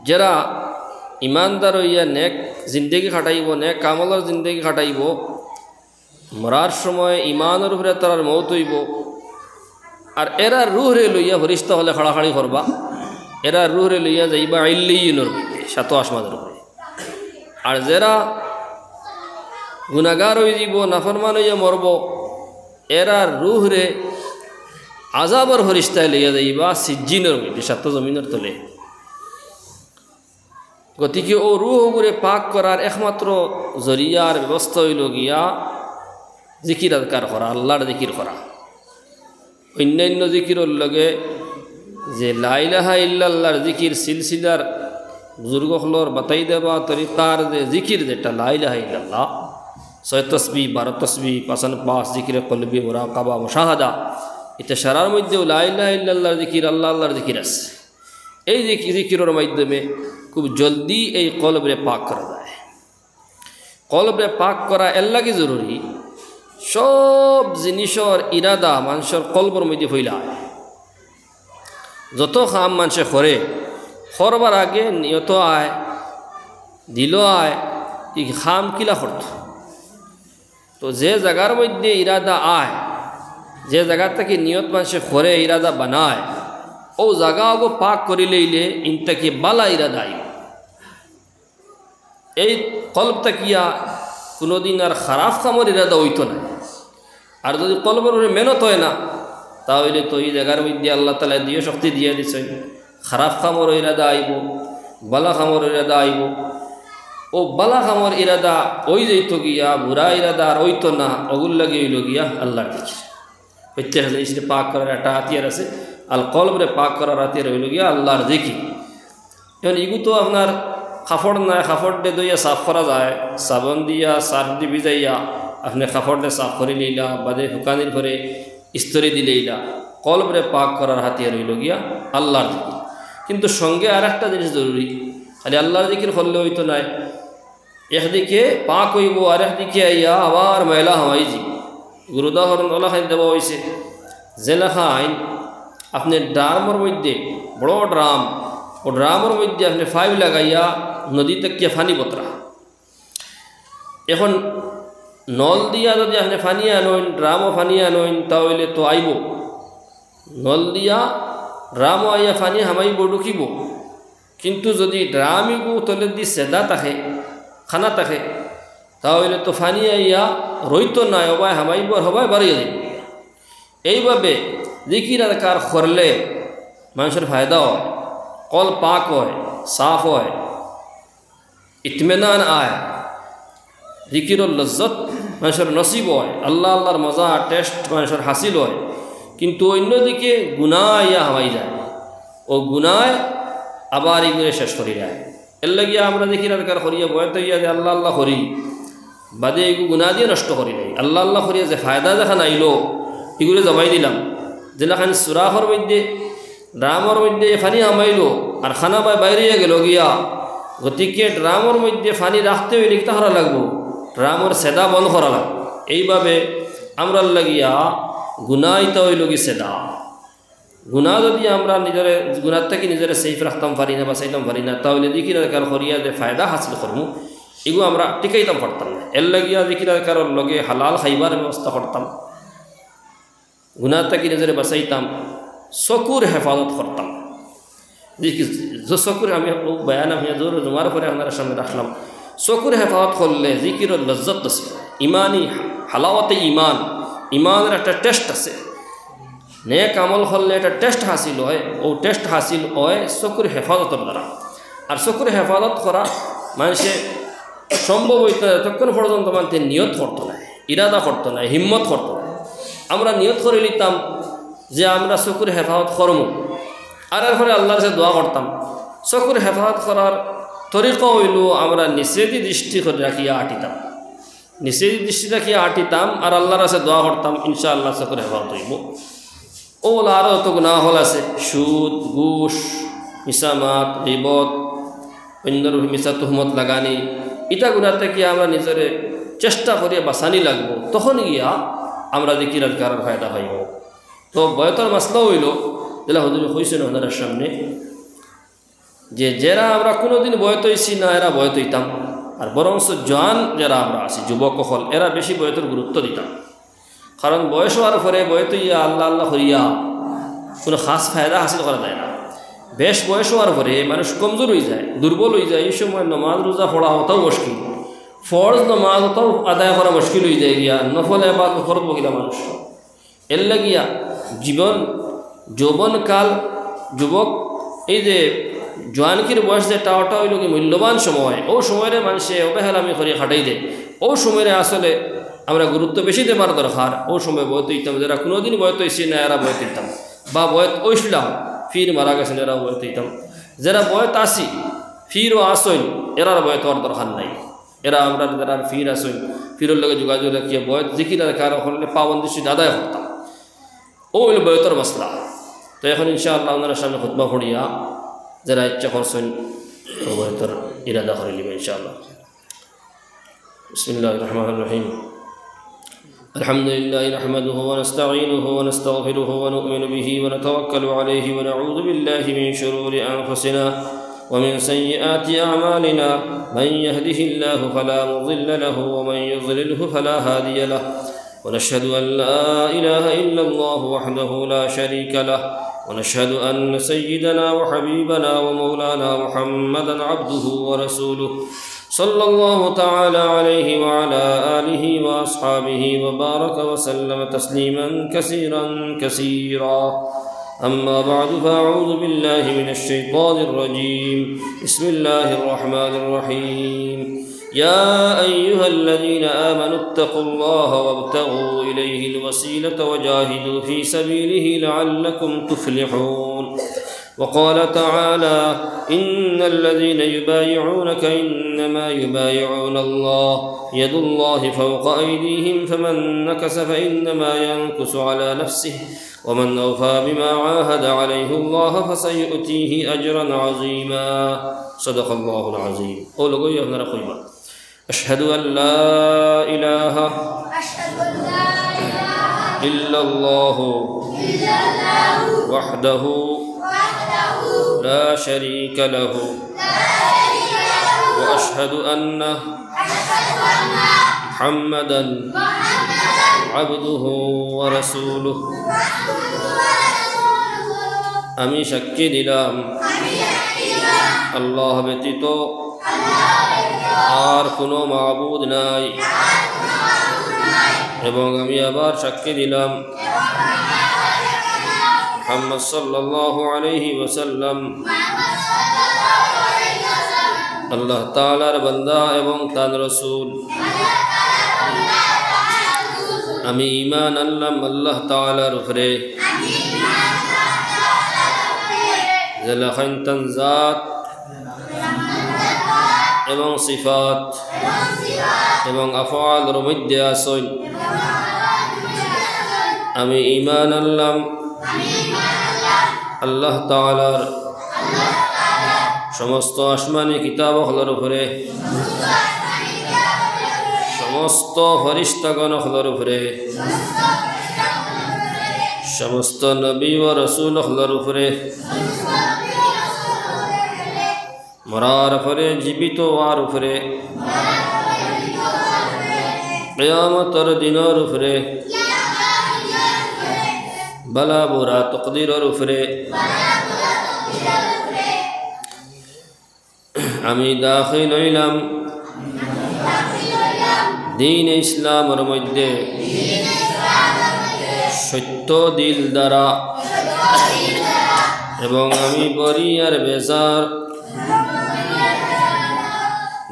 যারা ইমানদার হইয়া নেক জিন্দেগি খাটাইব, নেক কামলার জিন্দেগি খাটাইব, মরার সময় ইমানের উপরে তার মৌত হইব। আর এরা রুহরে লইয়া ফরিস্তা হলে খাড়াখাড়ি করবা, এরা রুহরে লইয়া যাইবা ইল্লিয়িনের মধ্যে, সাত আসমানের উপরে। আর যারা গুনাহগার হয়ে যাব, নাফরমান হইয়া মরব, এরা রুহরে আযাবের ফরিস্তায় লইয়া যাইবা সিজ্জিনের মধ্যে, সাত জমিনের তলে। গতিকে ও রুহগুরে পাক করার একমাত্র জরিয়ার ব্যবস্থা হইল গিয়া জিকির আজকার করা, আল্লাহর জিকির করা। অন্যান্য জিকিরের লগে যে লা ইলাহা ইল্লাল্লাহর জিকির সিলসিলার বুজুর্গসকলের বাতাই দেওয়া তরিকার যে জিকির, যেটা লা ইলাহা ইল্লাল্লাহ, 6 তসবিহ 12 তসবিহ 5 জিকিরে কলবি মুরাকাবা মুশাহাদা, এটা সারার মধ্যেও লা ইলাহা ইল্লাল্লাহর জিকির, আল্লাহর জিকির আছে। এই জিকিরের মাধ্যমে খুব জলদি এই কলবরে পাক করা যায়। কলবরে পাক করা এর লাগে জরুরি, সব জিনিসের ইরাদা মানুষের কলবর মধ্যে ফইলায়। যত কাম মানুষে করে, করবার আগে নিয়ত আয়, দিল আয়, এই খাম কিলা করত। তো যে জায়গার মধ্যে ইরাদা আয়, যে জায়গা থেকে নিয়ত মানুষে করে ইরাদা বানায়, ও জায়গা আগো পাক করে লইলে ইনটাকে বালা ইরাদা আইব। এই কলব তাকিয়া কোনোদিন আর খারাপ কামর ইরাদা হইতো না। আর যদি কলবের মেহনত হয় না, তাহলে তো এই জায়গার মধ্যে আল্লাহ তাআলা দিয়ে শক্তি দিয়ে দিচ্ছেন, খারাপ কামর ইরাদা আইব, বালা কামর ইরাদা আইব। ও বালা কামর ইরাদা ওই যাইতো গিয়া, বুড়া ইরাদা আর ওইতো না, ওগুল লাগে হইল গিয়া আল্লাহর জিকির। প্রত্যেক জিনিসটা পাক করার একটা হাতিয়ার আছে, আল কলবরে পাক করার হাতিয়ার হইল গিয়া আল্লাহর জিকির। এখন এগু তো আপনার কাপড় নাই, কাপড় দিয়ে দইয়া সাফ করা যায়, সাবন দিয়া সার্ফ দিয়ে ভিজাইয়া আপনি কাপড় দিয়ে সাফ করে লইলা, বাদে শুকানির করে ইস্তরি দিলেইলা। কলবরে পাক করার হাতিয়ার হইল গিয়া আল্লাহর জিকির। কিন্তু সঙ্গে আর একটা জিনিস জরুরি, খালি আল্লাহর জিকির করলে হইতো নাই। একদিকে পাক হইব, আর একদিকে আইয়া আবার ময়লা হওয়াই যাব। উদাহরণ ওলাখাইন দেওয়া হয়েছে, যে লেখাইন আপনি ড্রামের মধ্যে, বড় ড্রাম, ও ড্রামের মধ্যে আপনি পাইপ লাগাইয়া নদী থেকে পানি বতরা। এখন নল দিয়া যদি আপনি পানি আনইন, ড্রামও পানি আনইন, তাহলে তো আইব। নল দিয়া ড্রামও আইয়া পানি হামাইব, ঢুকিব। কিন্তু যদি ড্রামিগু তলে দি সেদা থাকে, খানা থাকে, তাহলে তো পানি আইয়া রইতো নাই, হবাই হামাইব, আর হবাই বাড়িয়ে যাইব। এইভাবে জিকির আজকার করলে মানুষের ফায়দা হয়, কল পাক হয়, সাফ হয়, ইতমিনান আয়, জিকিরর লজ্জত মানুষের নসিব হয়, আল্লাহ আল্লাহর মজা টেস্ট মানুষের হাসিল হয়। কিন্তু অন্যদিকে গুনাহ ইয়া হামাই যায়, ও গুনায় আবার এগুলো শেষ করি যায়। এর লাগিয়া আমরা জিকির আজকার করিয়া বয়ত হইয়া যে আল্লাহ আল্লাহ করি, বাদে এগুলো গুনাহ দিয়ে নষ্ট করি নাই। আল্লাহ আল্লাহ করিয়া যে ফায়দা দেখা নাইলো, এগুলো জমাই দিলাম। যেখানে সুরাহর মধ্যে, ড্রামর মধ্যে ফানি হামাইলো, আর খানা বাইরে গেল গিয়া। গতিকে ড্রামর মধ্যে ফানি রাখতে হইলে কিতা করা লাগবো, ড্রামর সেদা বন্ধ করা লাগবে। এইভাবে আমরা লাগিয়া গুনাইতে হইল কি সেদা। গুনাহ যদি আমরা নিজের গুনার থেকে নিজের সেফ রাখতাম পারি না, বাঁচাইতাম পারি না, তাহলে জিকির আজকার করিয়া যে ফায়দা হাসিল করবো, এগুলো আমরা টিকাইতাম পারতাম না। এর লাগিয়া জিকির আজকারের লগে হালাল খাইবার ব্যবস্থা করতাম, গুনার থেকে নিজের বাঁচাইতাম, চকুর হেফাজত করতাম। চকুর আমি বয়ান আমি জোর জমার করে আপনার সামনে রাখলাম। চকুর হেফাজত করলে জিকিরের লজ্জত আছে, ইমানি হালাওয়াতে ইমান, ইমানের একটা টেস্ট আছে। নেক আমল করলে একটা টেস্ট হাসিল হয়, ও টেস্ট হাসিল হয় চকুর হেফাজতের দ্বারা। আর চকুর হেফাজত করা মানুষে সম্ভব হইতে ততক্ষণ পর্যন্ত মানুষের নিয়ত করতো না, ইরাদা করতো না, হিম্মত করতো না। আমরা নিয়ত করে নিতাম যে আমরা চকুর হেফাজত করবো, আর এর ফলে আল্লাহর কাছে দোয়া করতাম। চকুর হেফাজত করার তরিকা হইল আমরা নিষেধি দৃষ্টি করে রাখিয়া আটিতাম, নিষেধি দৃষ্টি রাখিয়া আটিতাম, আর আল্লাহর কাছে দোয়া করতাম ইনশাআল্লাহ চকুর হেফাজত হইব। ওলা আরও তো গুনাহ হল আছে, সুদ, ঘুষ, মিসামাত, গীবত, অন্যর মিসা তুহমত লাগানি, ইটা গুনাহ থেকে আমরা নিজের চেষ্টা করিয়া বাঁচানি লাগবো। তখন গিয়া আমরা জিকির আজকারের ফায়দা পাইব। তো বয়তর মাসলা হইল যেটা হুজুর হয়েছেন ওনার সামনে, যে যারা আমরা কোনোদিন বয়ত হইছি না এরা বয়ত হইতাম, আর বরঞ্চ জোয়ান যারা আমরা আছি যুবক হল এরা বেশি বয়তের গুরুত্ব দিতাম। কারণ বয়স হওয়ার পরে বয়ত ইয়া আল্লাহ আল্লাহ হইয়া কোনো খাস ফায়দা হাসিল করা যায় না। বেশ বয়স হওয়ার পরে মানুষ কমজোর হয়ে যায়, দুর্বল হয়ে যায়। এই সময় নমাজ রোজা পড়া হতাও মুশকিল, ফরজ নমাজ হতাও আদায় করা মুশকিল হয়ে যায় গিয়া, নফল এবার ফরজ বগিলা মানুষ। এর লাগিয়া জীবন যৌবনকাল যুবক এই যে জোয়ানকির বয়স যে টাওয়াটা হইল কি মূল্যবান সময়, ও সময়ের মানুষে অবহেলামি করে খাটাই দেয়। ও সময়ে আসলে আমরা গুরুত্ব বেশি দেবার দরকার। ও সময় বয়ত হইতাম, যারা কোনোদিন বয়ত হয়েছি না এরা বয়ত হইতাম, বা বয়ত ওইসলাম ফির মারা গেছেন এরা বয়ত হইতাম। যারা বয়ত আসি ফিরও আসইন এরার বয়ত হওয়ার দরকার নাই। এরা আমরা যারা ফির আসইন ফিরের লগে যোগাযোগ রাখিয়ে বয়ত জিকির রাখার হলে পাবন্দি আদায় করতাম, ও হইল বয়তর মশলা। তো এখন ইনশাআল্লাহ আপনারা সামনে খুতবা পড়িয়া যারা ইচ্ছা করছেন বয়তর ইরাদা করে নেবেন ইনশাআল্লাহ। বিসমিল্লাহির রহমানির রহিম। আলহামদুলিল্লাহ নাহমাদুহু ওয়া নাস্তাঈনুহু ওয়া নাস্তাগফিরুহু ওয়া নু'মিনু বিহি ওয়া নাতাওয়াক্কালু আলাইহি ওয়া নাউযু বিল্লাহি মিন শুরুরি আনফুসিনা ওয়া মিন সাইয়্যাতি আ'মালিনা মান ইয়াহদিহিল্লাহু ফালা মুযিল্লা লাহু ওয়া মান ইউদ্লিলহু ফালা হাদিয়া লাহু ونشهد أن لا إله إلا الله وحده لا شريك له ونشهد أن سيدنا وحبيبنا ومولانا محمدا عبده ورسوله صلى الله تعالى عليه وعلى آله وأصحابه وبارك وسلم تسليما كثيرا كثيرا. أما بعد فأعوذ بالله من الشيطان الرجيم. بسم الله الرحمن الرحيم. يا أيها الذين آمنوا اتقوا الله وابتغوا إليه الوسيلة وجاهدوا في سبيله لعلكم تفلحون. وقال تعالى إن الذين يبايعونك إنما يبايعون الله يد الله فوق أيديهم فمن نكث فإنما ينكث على نفسه ومن أوفى بما عاهد عليه الله فسيؤتيه أجرا عظيما. صدق الله العظيم. قولوا يا ابن رقيبة أشهد أن لا إله إلا الله وحده لا شريك له وأشهد أن محمدا عبده ورسوله. আমি সাক্ষী দিলাম আল্লাহ ব্যতীত আর কোনো মাবুদ নাই, এবং আমি আবার সাক্ষী দিলাম মুহাম্মদ সাল্লাল্লাহু আলাইহি ওয়াসাল্লাম আল্লাহ তাআলার বান্দা এবং তার রাসূল। আমি ঈমান আনলাম আল্লাহ তাআলার উপরে যারা খানতান জাত এবং সিফাত এবং আফআলের মধ্যে আসেন। আমি ঈমান আনলাম আল্লাহ তাআলার সমস্ত আসমানি কিতাবগুলোর উপরে, সমস্ত ফেরেশতাগণের উপরে, সমস্ত নবী ও রাসূলগুলোর উপরে, মরার পরে জীবিত হওয়ার উপরে, কিয়ামতের দিনের উপরে, বালা বুরা তকদিরের উপরে আমি দাখিল হইলাম। দ্বীন ইসলামের মধ্যে সত্য দিল দ্বারা, এবং আমি বরি আর বেজার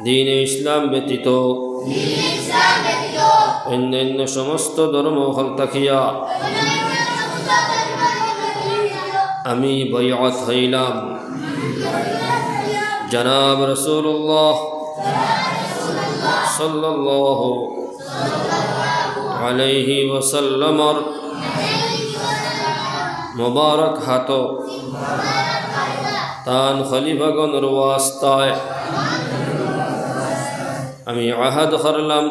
দ্বীন ইসলাম ব্যতীত অন্যান্য সমস্ত ধর্ম হল থাকিয়া আমি বাইআত হইলাম জনাব রাসূলুল্লাহ সাল্লাল্লাহু আলাইহি ওয়াসাল্লামর মুবারক হাত তান খলিফাগণের ওয়াস্তায় আমি আহাদ করলাম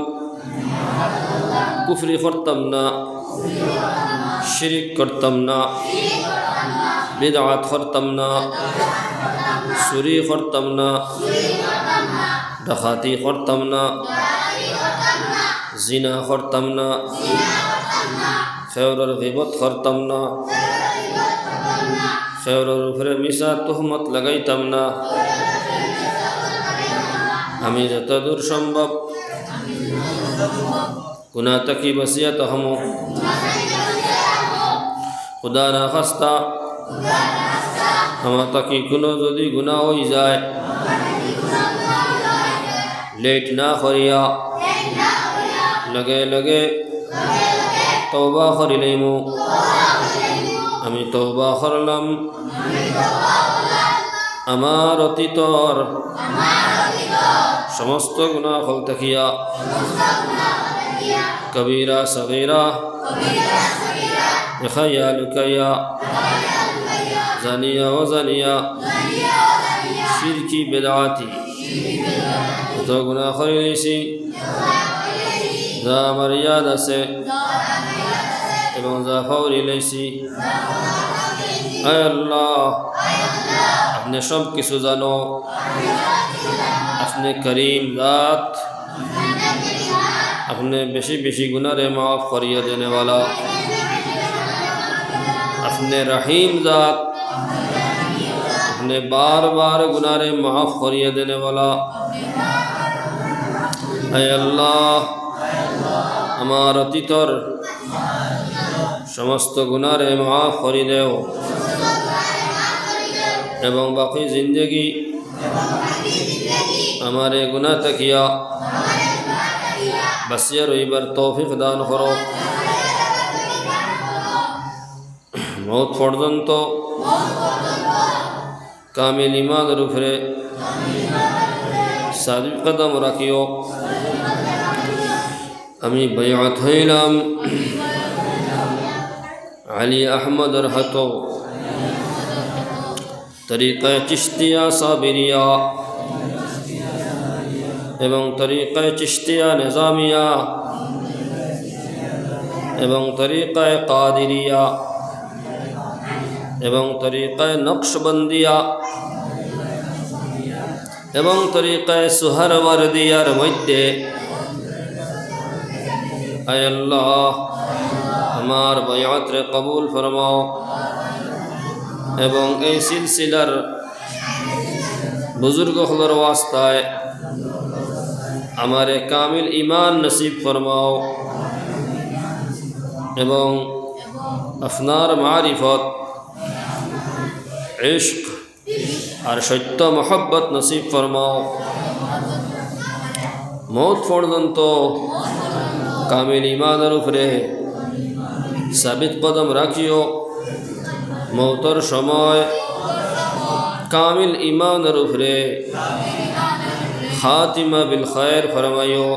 কুফরি করতাম না, শিরিক করতাম না, बिदअत खत्म ना सुरी खत्म ना डकाती खत्म ना जिना खत्म ना खैर और गिबत खत्म ना खैर और फिर मिसा तुहमत लगाई तमना हमें जतदूर संभव गुनाह तकी वसियत हमो खुदा ना खस्ता हम तकी कुनो जदी गुनाह हो जाए लेट ना खरिया लगे लगे तौबा खरिलेमो আমি তওবা করলাম আমার অতীতর সমস্ত গুনাহ হল থাকিয়া কবিরা সগীরা খায়া লুকায়া জানিয়া ও জানিয়া শিরকি বিদআতি তো গুনাহ করেছি যা আমার ইয়াদ আছে এবং যা ফাউরি লইছি আয় আল্লাহ আপনি সব কিছু জানো আপনি করিম জাত अपने बेशी बेशी गुनाहे माफ़ करिए देने वाला अपने रहीम ज़ात अपने बार बार गुनाहे माफ़ करिए देने वाला ऐ अल्लाह हमार अतीतर समस्त गुनाहे माफ़ करि देओ एवं बाकी ज़िंदगी हमारे गुनाह तकिया बसिया रहीबर तौफिक दान करो मौत पर्यन्त कामिल ईमानेर उपरे सादिक कदम राखिओ आमी बैअत हইলাম আলী আহমদের হাতো তরিকা চিশতিয়া সাবিরিয়া এবং তরিকা চিশতিয়া নিজামিয়া এবং তরিকা কাদিরিয়া এবং তরিকা নকশবন্দিয়া এবং তরিকা সুহরওয়ারদিয়ার মধ্যে আয় আল্লাহ हमार बैअत रे कबूल फरमाओ एवं ए सिलसिलार बुजुर्ग हलर वास्ताए हमारे कामिल ईमान नसीब फरमाओ एवं अफनार मारिफत इश्क और सत्य मोहब्बत नसीब फरमाओ मौत पर्यन्त कामिल ईमानेर उपरे साबित कदम राखिओ मौतर समय कामिल ईमानेर उपरे खातिमा बिल खैर फरमाइओ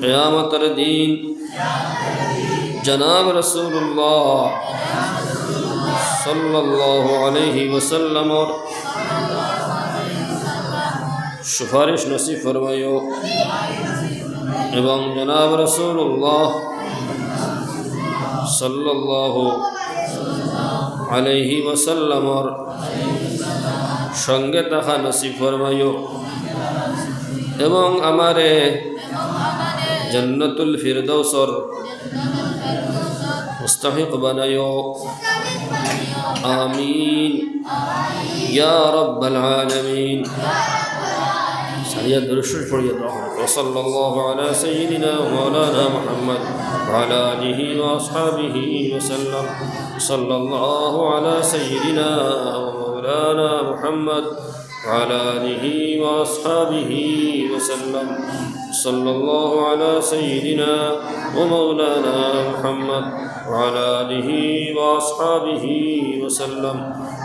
क़यामतेर दिन जनाब रसूलुल्लाह सल्लल्लाहु अलैहि वसल्लम और सुपारिश नसीब फरमाइओ एवं जनाब रसूलुल्लाह सल्लल्लाहु अलैहि वसल्लम और संगे तखा नसीब फरमाइओ एवं हमारे जन्नतुल फिरदौसर मुस्तहिक बनाइओ आमीन या रब्बल आलमीन सैयद रुशुल पढ़िए वसल्लल्लाहु अला सय्यिदिना मौलाना मुहम्मद वअला आलिहि व अस्हाबिहि वसल्लम सल्लल्लाहु अला सय्यिदिना मौलाना मुहम्मद वअला आलिहि व अस्हाबिहि वसल्लम सल्लल्लाहु अला सय्यिदिना व मौलाना मुहम्मद वअला आलिहि व अस्हाबिहि वसल्लम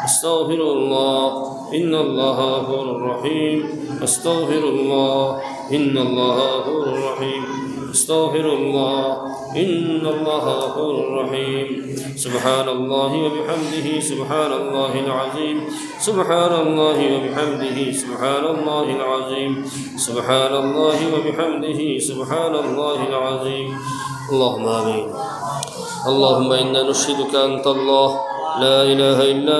अस्तगफिरुल्लाह इन्नल्लाह गफूरुर रहीम अस्तगफिरुल्लाह इन्नल्लाह गफूरुर रहीम अस्तगफिरुल्लाह इन्नल्लाह गफूरुर रहीम सुब्हानल्लाहि व बिहम्दिहि सुब्हानल्लाहिल अज़ीम सुब्हानल्लाहि व बिहम्दिहि सुब्हानल्लाहिल अज़ीम सुब्हानल्लाहि व बिहम्दिहि सुब्हानल्लाहिल अज़ीम अल्लाहुम्मा आमीन अल्लाहुम्मा इन्ना नुशहिदुका अंत अल्लाह لا إله إلا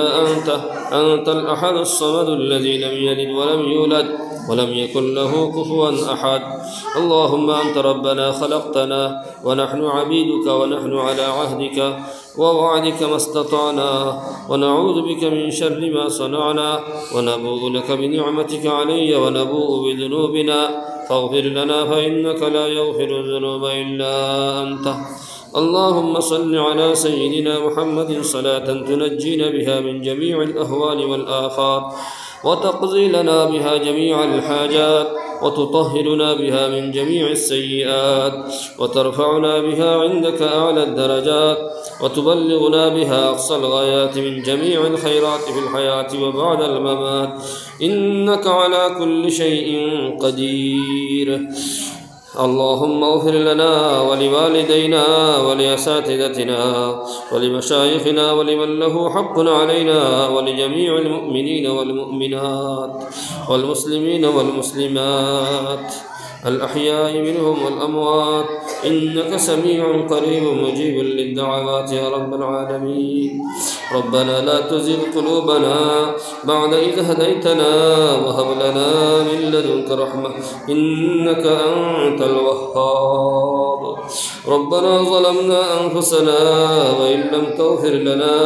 أنت الأحد الصمد الذي لم يلد ولم يولد ولم يكن له كفوا أحد. اللهم أنت ربنا خلقتنا ونحن عبيدك ونحن على عهدك ووعدك ما استطعنا ونعوذ بك من شر ما صنعنا ونبوء لك بنعمتك علي ونبوء بذنوبنا فاغفر لنا فإنك لا يغفر الذنوب إلا أنت. اللهم صل على سيدنا محمد صلاة تنجينا بها من جميع الأهوال والآفات وتقضي لنا بها جميع الحاجات وتطهرنا بها من جميع السيئات وترفعنا بها عندك أعلى الدرجات وتبلغنا بها أقصى الغايات من جميع الخيرات في الحياة وبعد الممات إنك على كل شيء قدير. اللهم اغفر لنا ولوالدينا ولأساتذتنا ولمشايخنا ولمن له حق علينا ولجميع المؤمنين والمؤمنات والمسلمين والمسلمات الأحياء منهم والأموات إنك سميع قريب مجيب للدعوات يا رب العالمين. ربنا لا تزغ قلوبنا بعد إذ هديتنا وهب لنا من لدنك رحمة إنك أنت الوهاب. ربنا ظلمنا أنفسنا وإن لم تغفر لنا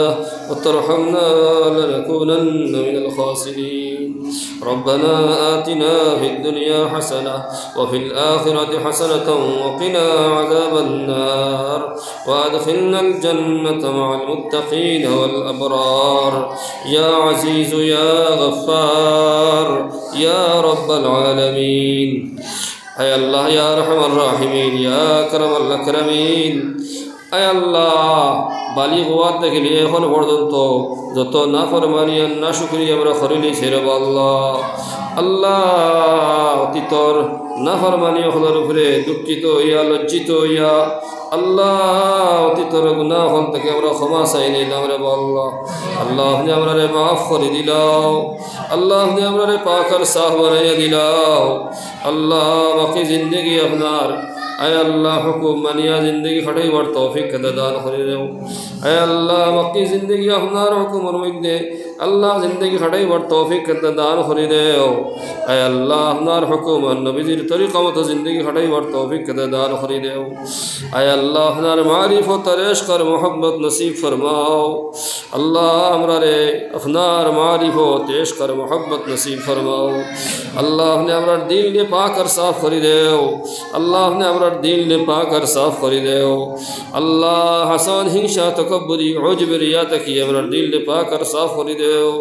وترحمنا لنكونن من الخاسرين. ربنا آتنا في الدنيا حسنة وفي الآخرة حسنة وقنا عذاب النار وأدخلنا الجنة مع المتقين والأبرار يا عزيز يا غفار يا رب العالمين. أي الله يا أرحم الراحمين يا أكرم الأكرمين. أي الله বালিগ হওয়ার দেখলে এখন পর্যন্ত যত নাফরমানি আর নাশুকরি আমরা করিলি সেরব আল্লাহ আল্লাহ অতীতর নাফরমানি হলার উপরে দুঃখিত হইয়া লজ্জিত হইয়া আল্লাহ অতীতর গুনাহ হল থেকে আমরা ক্ষমা চাই নিলাম রে আল্লাহ আল্লাহ আপনি আমরা মাফ করে দিলাও আল্লাহ আপনি আমরা পাক আর সাফ বানাইয়া দিলাও আল্লাহ বাকি জিন্দগি আপনার আয় আল্লাহ হুকুম মানিয়া জিন্দগি খাটাইবার তৌফিক দান করে দেও। আয় আল্লাহ বাকি জিন্দগি আপনার হুকুমের মধ্যে আল্লাহ জিন্দগি খাটাইবার তৌফিক দান করে দেও। আয় আল্লাহ আপনার হুকুম আর নবীজির তরিকা মতো জিন্দগি খাটাইবার তৌফিক দান করে দেও। আয় আল্লাহ আপনার মারিফত আর ইশক আর মোহব্বত নসিব ফরমাও। আল্লাহ আমরা রে আপনার মারিফত ইশক আর মোহব্বত নসিব ফরমাও। আল্লাহ আপনি আমরা দিল কে পাক আর সাফ করে দেও। আল্লাহ আপনি আমরা দিল ने पाक और साफ कर देओ। अल्लाह हसन हिंसा तकब्बुरी उज्ब रिया तकी हमरा दिल ने पाक और साफ कर देओ।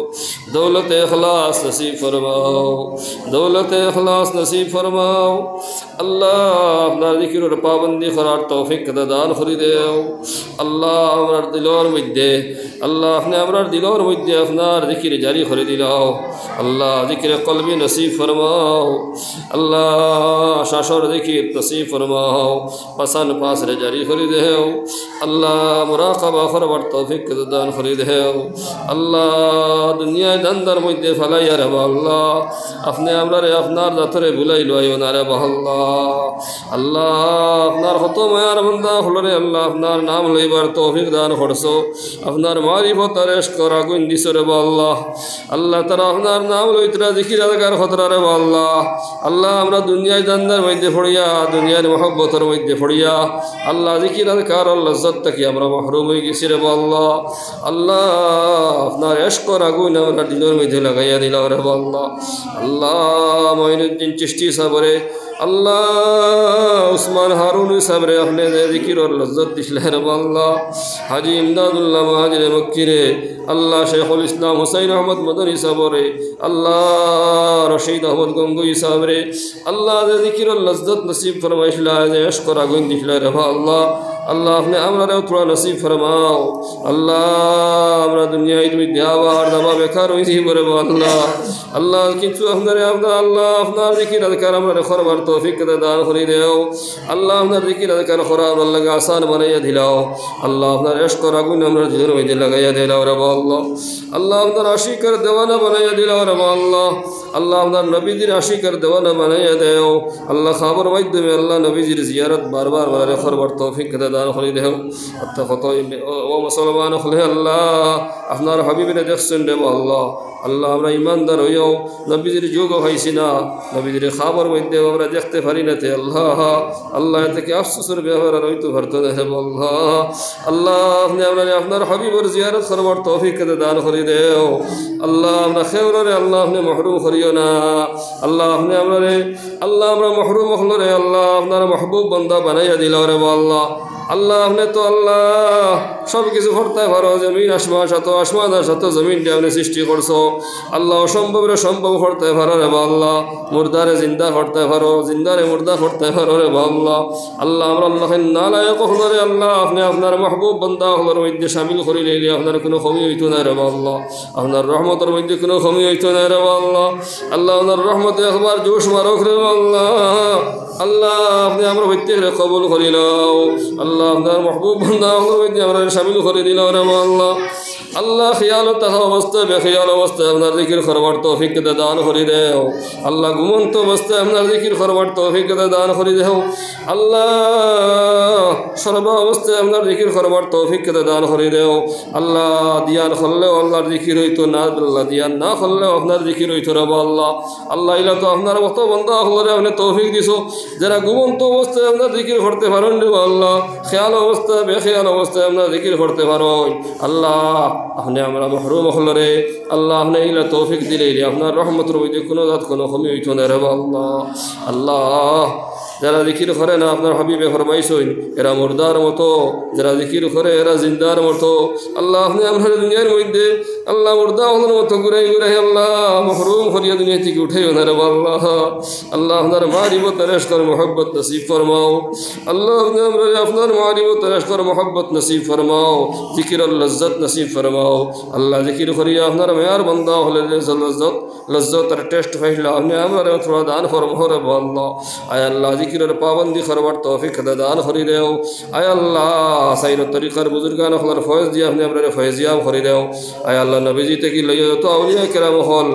दौलत इखलास नसीब फरमाओ दौलत इखलास नसीब फरमाओ। अल्लाह अपना जिक्र और पाबंदी करार तौफीक दान कर देओ। अल्लाह हमरा दिलोर मध्य अल्लाह अपने हमरा दिलोर मध्य अपना जिक्र जारी कर दिलाओ। अल्लाह जिक्र कल्बी नसीब फरमाओ। अल्लाह शाशर जिक्र नसीब फरमाओ पसंद पास रे जारी करी देओ। अल्लाह मुराकबा करवार तौफीक दान करी देओ। अल्लाह दुनिया अंदर मध्य फलाइया रे अल्लाह अपने हमरा रे अपनार जातरे बुलाई लइयो ना रे अल्लाह अल्लाह अपनार कत मायार बंदा हलो रे अल्लाह अपनार नाम लइबार तौफीक दान करसो। अपनार मारिफत और इश्क और आगुन दिसो रे अल्लाह अल्लाह तारा अपनार नाम लइतरा जिकिर अदकार खतरा रे अल्लाह अल्लाह हमरा दुनिया अंदर मध्य फड़िया दुनिया मोहब्बतर मध्य फड़िया अल्लाह जिकिर अदकार और लज्जत तक हमरा महरूम हो गई रे अल्लाह अल्लाह अपनार इश्क और आगुन हमरा दिलोर मध्य लगाइया दिला रे अल्लाह अल्लाह मोइनुद्दीन चिश्ती साहब रे अल्लाह उस्मान हारून साहब रे अपने जिकिर और लज्जत दिखले रे अल्लाह हाजी इमदादुल्लाह महाजिर मक्की रे अल्लाह शेखुल इस्लाम हुसैन अहमद मदनी साहब रे अल्लाह रशीद अहमद गंगोई साहब रे अल्लाह जिकिर और लज्जत नसीब फरमाइशला इश्क और आगुन दिखले रे अल्लाह अल्लाह अपने हमरा रे थोड़ा नसीब फरमाओ। अल्लाह हमरा दुनिया में द्यावार दबा बेकार हुई थी बरे अल्लाह अल्लाह किंतु हमरा अपना अल्लाह अपना जिकिर अदकार हमरा रे खरबार तौफीक दान करी देओ। अल्लाह अपना जिकिर अदकार खराब अल्लाह आसान बनाइया दिलाओ। अल्लाह अपना इश्क और आगुन हमरा दिल में लगाइया दिलाओ रे अल्लाह अल्लाह अपना आशिक कर दीवाना बनाइया दिलाओ रे अल्लाह আল্লাহ আপনার নবীজির আশিকার দেওয়ানা বানাইয়া দেও আল্লাহ খাবার মাধ্যমে আল্লাহ নবীজির জিয়ারত বারবার বারে করবার তৌফিক দান করে দেও অর্থাৎ কত ও মুসলমান হলে আল্লাহ আপনার হাবিবের দেখছেন দেব আল্লাহ আল্লাহ আমরা ইমানদার হইয়াও নবীজির যুগ হয়েছি না নবীজির খাবার মধ্যে আমরা দেখতে পারি না তে আল্লাহ আল্লাহ থেকে আফসোসের ব্যবহার আর হইতে পারতো না হে আল্লাহ আল্লাহ আপনি আমরা আপনার হাবিবের জিয়ারত করবার তৌফিক দান করে দেও আল্লাহ আমরা খেউরে আল্লাহ আপনি মহরুম করিও না আল্লাহ আপনি আমরা আল্লাহ আমরা মহরুম হলো রে আল্লাহ আপনার মাহবুব বান্দা বানাইয়া দিল রে আল্লাহ আল্লাহ আপনি তো আল্লাহ সব কিছু করতে পারো জমিন আসমান সাথে জমিনটা আপনি সৃষ্টি করছো আল্লাহ অসম্ভবের সম্ভব করতে পারো রে আল্লাহ মুর্দারে জিন্দা করতে পারো জিন্দারে মুর্দা করতে পারো রে আল্লাহ আল্লাহ আমরা আল্লাহ নালায়ক হলো রে আল্লাহ আপনি আপনার মাহবুব বান্দা হলোর মধ্যে সামিল করে নিলে আপনার কোনো কমি হইতো না রে আল্লাহ আপনার রহমতের মধ্যে কোনো কমি হইতো না রে আল্লাহ আল্লাহ আপনার রহমতে একবার জোশ মারক রে আল্লাহ আল্লাহ আপনি আমরা প্রত্যেকরে কবুল করি নাও আল্লাহ আপনার মাহবুব বান্দা হলোর মধ্যে আমরা সামিল করে দিলাম রে আল্লাহ আল্লাহ খেয়াল থাকা অবস্থায় বেখেয়াল অবস্থায় আপনার জিকির করবার তৌফিক দান করে দেও আল্লাহ ঘুমন্ত অবস্থায় আপনার জিকির করবার তৌফিক দান করে দেও আল্লাহ সর্ব অবস্থায় আপনার জিকির করবার তৌফিক দান করে দেও আল্লাহ দিয়ান করলেও আল্লাহর জিকির হইতো না আল্লাহ দিয়ান না করলেও আপনার জিকির হইতো রে আল্লাহ আল্লাহ ইলা তো আপনার মতো বান্দা হলে আপনি তৌফিক দিছো যারা ঘুমন্ত অবস্থায় আপনার জিকির করতে পারেন রে আল্লাহ খেয়াল অবস্থায় বেখেয়াল অবস্থায় আপনার জিকির করতে পারো আল্লাহ আপনি আমরা মহরুম হলরে আল্লাহ আপনি ইলা তৌফিক দিলে আপনার রহমতের মধ্যে কোনো জাত কোনো কমি হইতো না রে আল্লাহ আল্লাহ যারা জিকির করে না আপনার হাবিবে ফরমাইছেন এরা মুর্দার মতো যারা জিকির করে এরা জিন্দার মতো আল্লাহ আপনি আমরা দুনিয়ার মধ্যে আল্লাহ মুর্দা হলার মতো ঘুরাই ঘুরাই আল্লাহ মহরুম করিয়া দুনিয়া থেকে উঠেও না রে আল্লাহ আল্লাহ আপনার মারিবত রেশ কর মোহব্বত নসিব ফরমাও আল্লাহ আপনি আমরা আপনার মারিবত রেশ কর মোহব্বত নসিব ফরমাও জিকির লজ্জত নসিব ফরমাও আল্লাহ জিকির করিয়া আপনার মেয়ার বন্দা হলে লজ্জত আর টেস্ট পাইলে আপনি আমরা থোড়া দান ফরমাও রে আল্লাহ আয় আল্লাহ জিকিরের পাবন্দি করবার তৌফিক দান করে দেও আয় আল্লাহ সাইর তরিকার বুজুর্গান হলার ফয়েজ দিয়ে আপনি আপনার ফয়েজিয়াম করে দেও আয় আল্লাহ নবীজি থেকে লইয়া যত আউলিয়া কেরাম হল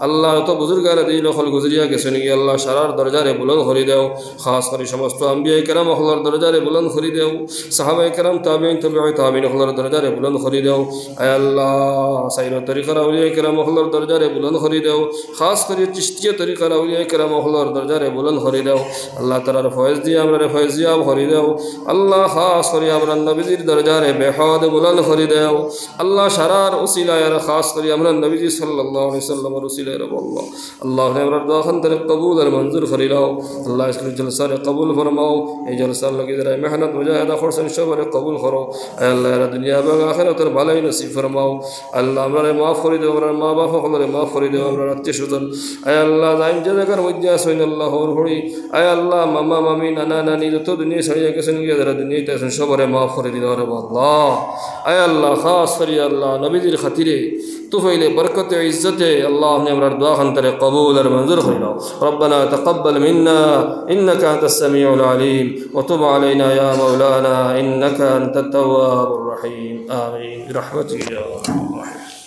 আল্লাহ যত বুজুর্গান দিন হল গুজরিয়া গেছেন গিয়ে আল্লাহ সারার দরজারে বুলন্দ করে দেও খাস করে সমস্ত আম্বিয়া কেরাম হলার দরজারে বুলন্দ করে দেও সাহাবাই কেরাম তাবিন তাবিন হলার দরজারে বুলন্দ করে দেও আয় আল্লাহ সাইর তরিকার আউলিয়া কেরাম হলার দরজারে বুলন্দ করে দেও খাস করে চিশতিয়া তরিকার আউলিয়া কেরাম হলার দরজারে বুলন্দ করে দেও আল্লাহ তালার ফয়েজ দিয়ে আমরা ফয়েজিয়াম করে দেও আল্লাহ খাস করে আমরা নবীজির দরজারে বেহদ বুলন্দ করে দেও আল্লাহ সারার উসিলায় আর খাস করে আমরা নবীজি সাল্লাল্লাহু আলাইহি সাল্লামের উসিলায় আল্লাহ আল্লাহ আমরা দোয়া খানতে কবুল আর মঞ্জুর করে নাও আল্লাহ ইসকে জলসারে কবুল ফরমাও এই জলসার লাগি যারা মেহনত মুজাহিদা করছেন সবারে কবুল করো আল্লাহ এর দুনিয়া এবং আখিরাতের ভালোই নসিব ফরমাও আল্লাহ আমরা মাফ করে দেও আমরা মা বাবা সকলরে মাফ করে দেও আমরা আত্মীয় স্বজন আয় আল্লাহ জাইম যে জায়গার মধ্যে আসেন আল্লাহ হরি আয় আল্লাহ মামা মামি নানা নানি যত দুনিয়া ছাড়িয়ে গেছেন গিয়ে যারা দুনিয়াতে আছেন সবারে মাফ করে দিল রে আল্লাহ আয় আল্লাহ খাস করি আল্লাহ নবীজির খাতিরে তুফাইলে বরকতে ইজ্জতে আল্লাহ আপনি আমরা দোয়া খানতে কবুল আর মঞ্জুর করে নাও ربنا تقبل منا إنك أنت السميع العليم وتب علينا يا مولانا إنك أنت التواب الرحيم آمين برحمتك يا أرحم الراحمين.